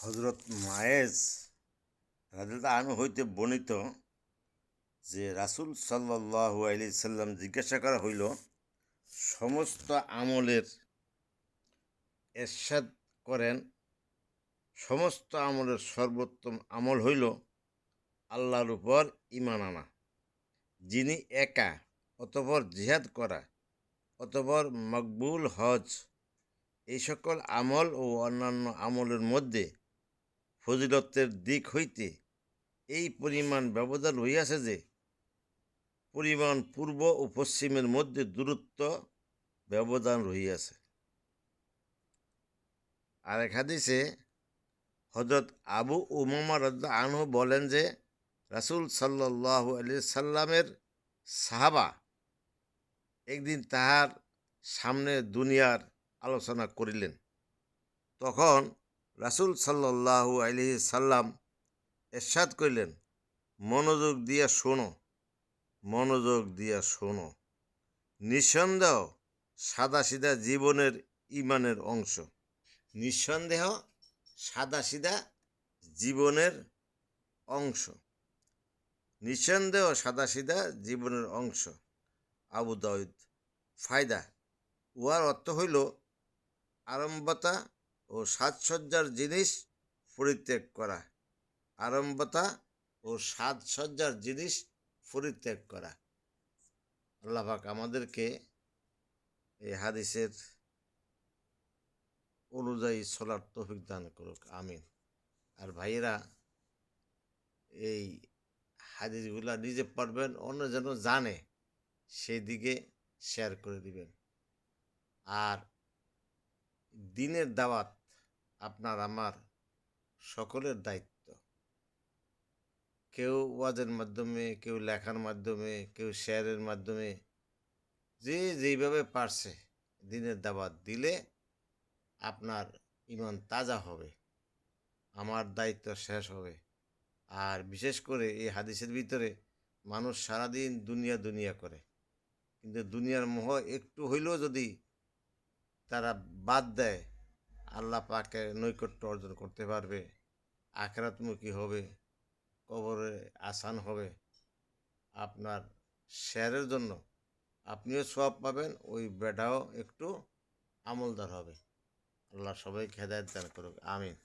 হজরত মায়েজ রাদিয়াল্লাহু আনহু হইতে বর্ণিত যে রাসূল সাল্লাল্লাহু আলাইহি সাল্লাম জিজ্ঞাসা করা হইল, সমস্ত আমলের এরশাদ করেন, সমস্ত আমলের সর্বোত্তম আমল হইল আল্লাহর উপর ঈমান আনা, যিনি একা, অতঃপর জিহাদ করা, অতঃপর মকবুল হজ। এই সকল আমল ও অন্যান্য আমলের মধ্যে ফজিলতের দিক হইতে এই পরিমাণ ব্যবধান হইয়াছে যে পরিমাণ পূর্ব ও পশ্চিমের মধ্যে দূরত্ব ব্যবধান রহিয়াছে। আর এক হাদিসে হযরত আবু উমামা রাদিয়াল্লাহু আনহু বলেন যে রাসূল সাল্লাল্লাহু আলাইহি সাল্লামের সাহাবা একদিন তাহার সামনে দুনিয়ার আলোচনা করিলেন। তখন রাসূল সাল্লাল্লাহু আলাইহি সাল্লাম ইরশাদ করিলেন, মনোযোগ দিয়া শোনো, মনোযোগ দিয়া শোনো। নিঃসন্দেহ সাদাসিধা জীবনের ঈমানের অংশ। নিঃসন্দেহ সাদাসিধা জীবনের অংশ। নিঃসন্দেহ সাদাসিধা জীবনের অংশ। আবু দাউদ। ফায়দা, উহার অর্থ হইল আড়ম্বরতা ও সাজসজ্জার জিনিস পরিত্যাগ করা। আড়ম্বরতা ও সাজসজ্জার জিনিস পরিত্যাগ করা। আল্লাহ পাক আমাদেরকে এই হাদিসের অনুযায়ী চলার তৌফিক দান করুক, আমিন। আর ভাইয়েরা, এই হাদিসগুলা নিজে পড়বেন, অন্য যেন জানে সেই দিকে শেয়ার করে দিবেন। আর দিনের দাওয়াত আপনার আমার সকলের দায়িত্ব। কেউ ওয়াজের মাধ্যমে, কেউ লেখার মাধ্যমে, কেউ শেয়ারের মাধ্যমে, যে যেইভাবে পারছে দিনের দাওয়াত দিলে আপনার ঈমান তাজা হবে, আমার দায়িত্ব শেষ হবে। আর বিশেষ করে এই হাদিসের ভিতরে মানুষ সারাদিন দুনিয়া দুনিয়া করে, কিন্তু দুনিয়ার মোহ একটু হইলেও যদি তারা বাদ দেয়, আল্লাহ পাকের নৈকট্য অর্জন করতে পারবে, আখিরাতমুখী হবে, কবরে আসান হবে। আপনার শেয়ারের জন্য আপনিও সওয়াব পাবেন, ওই বেটাও একটু আমলদার হবে। আল্লাহ সবাইকে হেদায়েত দান করুক, আমিন।